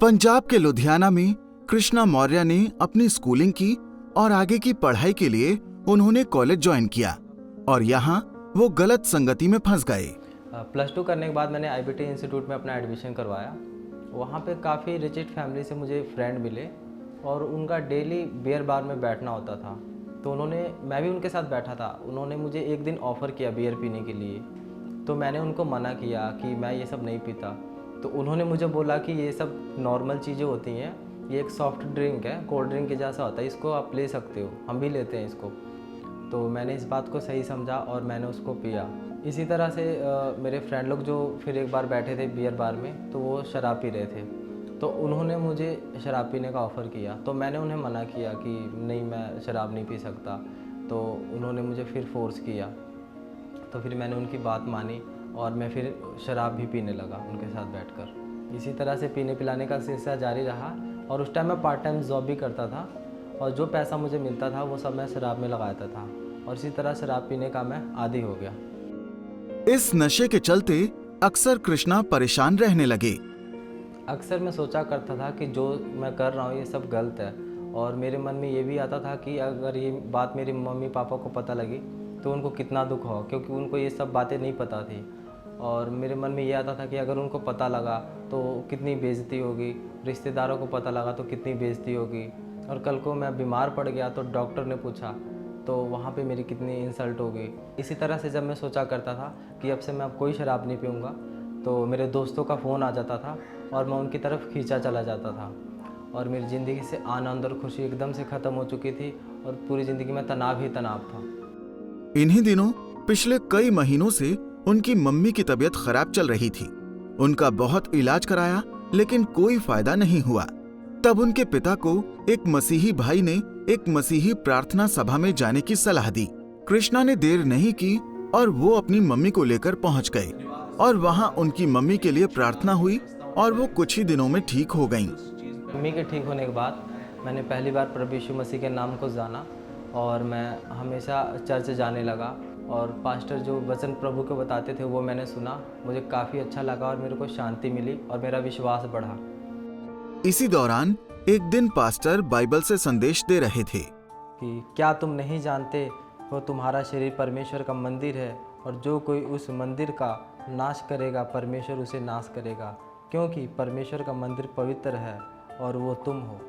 पंजाब के लुधियाना में कृष्णा मौर्य ने अपनी स्कूलिंग की और आगे की पढ़ाई के लिए उन्होंने कॉलेज ज्वाइन किया और यहाँ वो गलत संगति में फंस गए। +2 करने के बाद मैंने IBT इंस्टीट्यूट में अपना एडमिशन करवाया। वहाँ पे काफ़ी रिचेड फैमिली से मुझे फ्रेंड मिले और उनका डेली बियर बार में बैठना होता था, तो मैं भी उनके साथ बैठा था। उन्होंने मुझे एक दिन ऑफ़र किया बियर पीने के लिए, तो मैंने उनको मना किया कि मैं ये सब नहीं पीता। तो उन्होंने मुझे बोला कि ये सब नॉर्मल चीज़ें होती हैं, ये एक सॉफ्ट ड्रिंक है, कोल्ड ड्रिंक के जैसा होता है, इसको आप ले सकते हो, हम भी लेते हैं इसको। तो मैंने इस बात को सही समझा और मैंने उसको पिया। इसी तरह से मेरे फ्रेंड लोग जो फिर एक बार बैठे थे बियर बार में, तो वो शराब पी रहे थे, तो उन्होंने मुझे शराब पीने का ऑफ़र किया। तो मैंने उन्हें मना किया कि नहीं, मैं शराब नहीं पी सकता। तो उन्होंने मुझे फिर फोर्स किया, तो फिर मैंने उनकी बात मानी और मैं फिर शराब भी पीने लगा उनके साथ बैठकर। इसी तरह से पीने पिलाने का सिलसिला जारी रहा और उस टाइम मैं पार्ट टाइम जॉब भी करता था और जो पैसा मुझे मिलता था वो सब मैं शराब में लगाता था और इसी तरह शराब पीने का मैं आदी हो गया। इस नशे के चलते अक्सर कृष्णा परेशान रहने लगे। अक्सर मैं सोचा करता था कि जो मैं कर रहा हूँ ये सब गलत है और मेरे मन में ये भी आता था कि अगर ये बात मेरे मम्मी पापा को पता लगी तो उनको कितना दुख हो, क्योंकि उनको ये सब बातें नहीं पता थी। और मेरे मन में ये आता था कि अगर उनको पता लगा तो कितनी बेइज्जती होगी, रिश्तेदारों को पता लगा तो कितनी बेइज्जती होगी, और कल को मैं बीमार पड़ गया तो डॉक्टर ने पूछा तो वहाँ पे मेरी कितनी इंसल्ट होगी। इसी तरह से जब मैं सोचा करता था कि अब से मैं अब कोई शराब नहीं पीऊँगा, तो मेरे दोस्तों का फ़ोन आ जाता था और मैं उनकी तरफ खींचा चला जाता था और मेरी ज़िंदगी से आनंद और खुशी एकदम से ख़त्म हो चुकी थी और पूरी ज़िंदगी में तनाव ही तनाव था। इन्हीं दिनों पिछले कई महीनों से उनकी मम्मी की तबीयत खराब चल रही थी। उनका बहुत इलाज कराया लेकिन कोई फायदा नहीं हुआ। तब उनके पिता को एक मसीही भाई ने एक मसीही प्रार्थना सभा में जाने की सलाह दी। कृष्णा ने देर नहीं की और वो अपनी मम्मी को लेकर पहुंच गए और वहां उनकी मम्मी के लिए प्रार्थना हुई और वो कुछ ही दिनों में ठीक हो गईं। मम्मी के ठीक होने के बाद मैंने पहली बार प्रभु यीशु मसीह के नाम को जाना और मैं हमेशा चर्च जाने लगा और पास्टर जो वचन प्रभु को बताते थे वो मैंने सुना। मुझे काफ़ी अच्छा लगा और मेरे को शांति मिली और मेरा विश्वास बढ़ा। इसी दौरान एक दिन पास्टर बाइबल से संदेश दे रहे थे कि क्या तुम नहीं जानते वो तुम्हारा शरीर परमेश्वर का मंदिर है और जो कोई उस मंदिर का नाश करेगा परमेश्वर उसे नाश करेगा, क्योंकि परमेश्वर का मंदिर पवित्र है और वो तुम हो।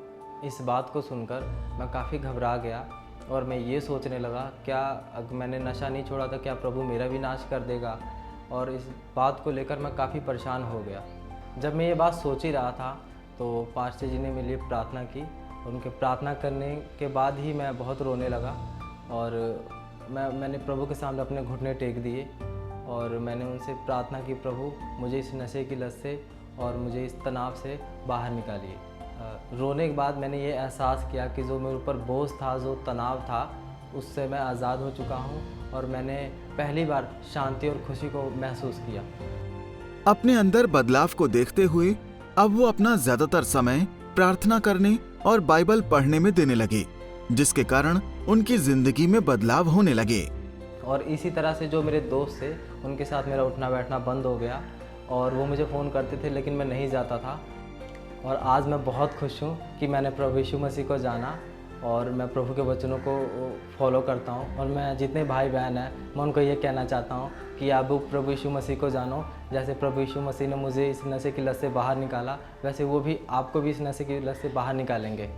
इस बात को सुनकर मैं काफ़ी घबरा गया और मैं ये सोचने लगा क्या अगर मैंने नशा नहीं छोड़ा तो क्या प्रभु मेरा भी नाश कर देगा, और इस बात को लेकर मैं काफ़ी परेशान हो गया। जब मैं ये बात सोच ही रहा था तो पास्टर जी ने मेरे लिए प्रार्थना की और उनके प्रार्थना करने के बाद ही मैं बहुत रोने लगा और मैंने प्रभु के सामने अपने घुटने टेक दिए और मैंने उनसे प्रार्थना की, प्रभु मुझे इस नशे की लत से और मुझे इस तनाव से बाहर निकालिए। रोने के बाद मैंने ये एहसास किया कि जो मेरे ऊपर बोझ था, जो तनाव था, उससे मैं आज़ाद हो चुका हूँ और मैंने पहली बार शांति और खुशी को महसूस किया। अपने अंदर बदलाव को देखते हुए अब वो अपना ज्यादातर समय प्रार्थना करने और बाइबल पढ़ने में देने लगे, जिसके कारण उनकी जिंदगी में बदलाव होने लगे। और इसी तरह से जो मेरे दोस्त थे उनके साथ मेरा उठना बैठना बंद हो गया और वो मुझे फ़ोन करते थे लेकिन मैं नहीं जाता था। और आज मैं बहुत खुश हूँ कि मैंने प्रभु यीशु मसीह को जाना और मैं प्रभु के वचनों को फॉलो करता हूँ। और मैं जितने भाई बहन हैं मैं उनको ये कहना चाहता हूँ कि आप प्रभु यीशु मसीह को जानो। जैसे प्रभु यीशु मसीह ने मुझे इस नशे की लत से बाहर निकाला, वैसे वो भी आपको भी इस नशे की लत से बाहर निकालेंगे।